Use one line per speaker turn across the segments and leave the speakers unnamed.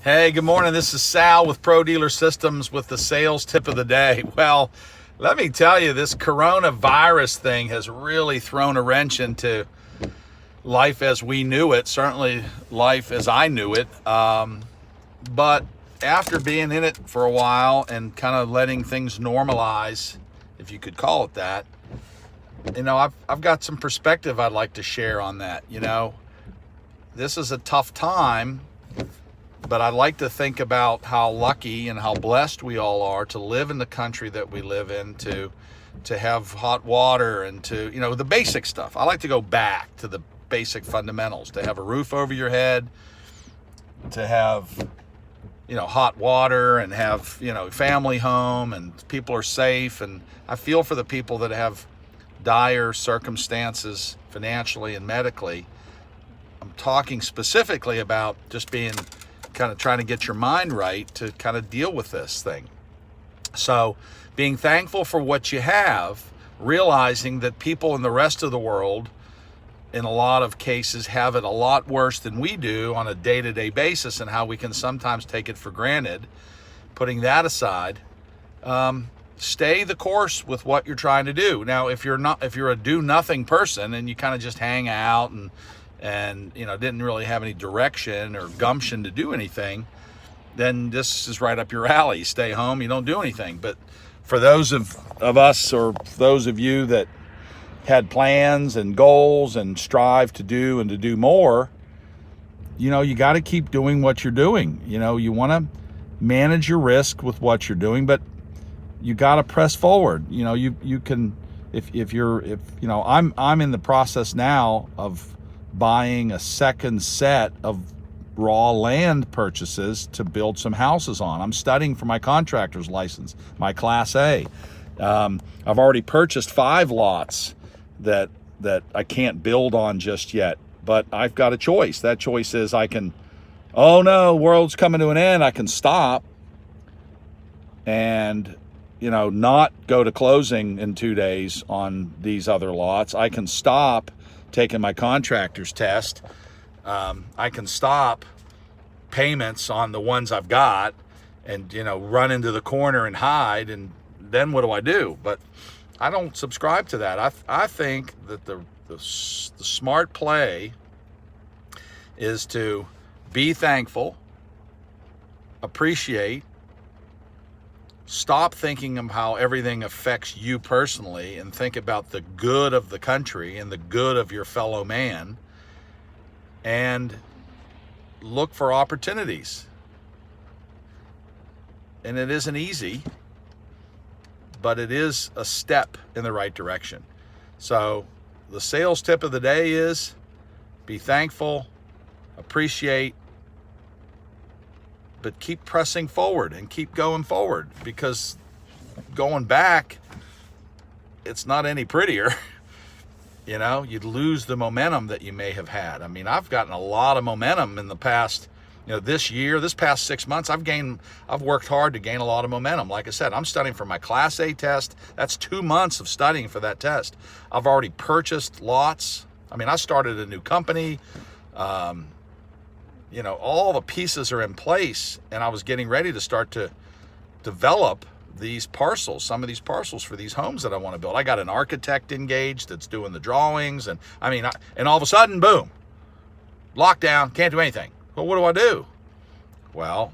Hey, good morning. This is Sal with Pro Dealer Systems with the sales tip of the day. Well, let me tell you, this coronavirus thing has really thrown a wrench into life as we knew it, certainly life as I knew it. But after being in it for a while and kind of letting things normalize, if you could call it that, I've got some perspective I'd like to share on that. This is a tough time, but I like to think about how lucky and how blessed we all are to live in the country that we live in, to have hot water and to, the basic stuff. I like to go back to the basic fundamentals, to have a roof over your head, to have, hot water and have, family home and people are safe. And I feel for the people that have dire circumstances financially and medically. I'm talking specifically about just being kind of trying to get your mind right to kind of deal with this thing. So being thankful for what you have, realizing that people in the rest of the world, in a lot of cases, have it a lot worse than we do on a day-to-day basis, and how we can sometimes take it for granted. Putting that aside, stay the course with what you're trying to do. Now, if you're a do-nothing person and you kind of just hang out and didn't really have any direction or gumption to do anything, then this is right up your alley. Stay home, you don't do anything. But for those of us, or those of you that had plans and goals and strive to do and to do more, you got to keep doing what you're doing. You want to manage your risk with what you're doing, but you got to press forward. You can, I'm in the process now of buying a second set of raw land purchases to build some houses on. I'm studying for my contractor's license, my Class A. I've already purchased 5 lots that I can't build on just yet, but I've got a choice. That choice is I can, oh no, world's coming to an end. I can stop and, not go to closing in 2 days on these other lots. I can stop taking my contractor's test. I can stop payments on the ones I've got and, run into the corner and hide. And then what do I do? But I don't subscribe to that. I think that the smart play is to be thankful, appreciate, stop thinking of how everything affects you personally, and think about the good of the country and the good of your fellow man, and look for opportunities. And it isn't easy, but it is a step in the right direction. So the sales tip of the day is be thankful, appreciate, but keep pressing forward and keep going forward, because going back, it's not any prettier. You'd lose the momentum that you may have had. I mean, I've gotten a lot of momentum in the past, this past 6 months, I've worked hard to gain a lot of momentum. Like I said, I'm studying for my Class A test. That's 2 months of studying for that test. I've already purchased lots. I mean, I started a new company. All the pieces are in place, and I was getting ready to start to develop some of these parcels for these homes that I want to build. I got an architect engaged that's doing the drawings, and all of a sudden, boom, lockdown, can't do anything. Well, what do I do? Well,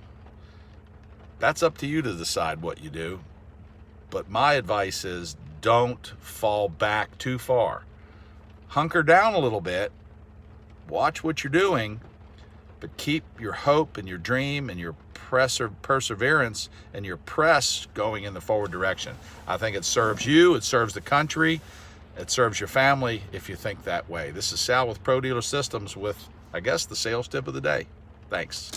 that's up to you to decide what you do. But my advice is don't fall back too far. Hunker down a little bit, watch what you're doing, but keep your hope and your dream and your perseverance and your press going in the forward direction. I think it serves you, it serves the country, it serves your family if you think that way. This is Sal with Pro Dealer Systems with, I guess, the sales tip of the day. Thanks.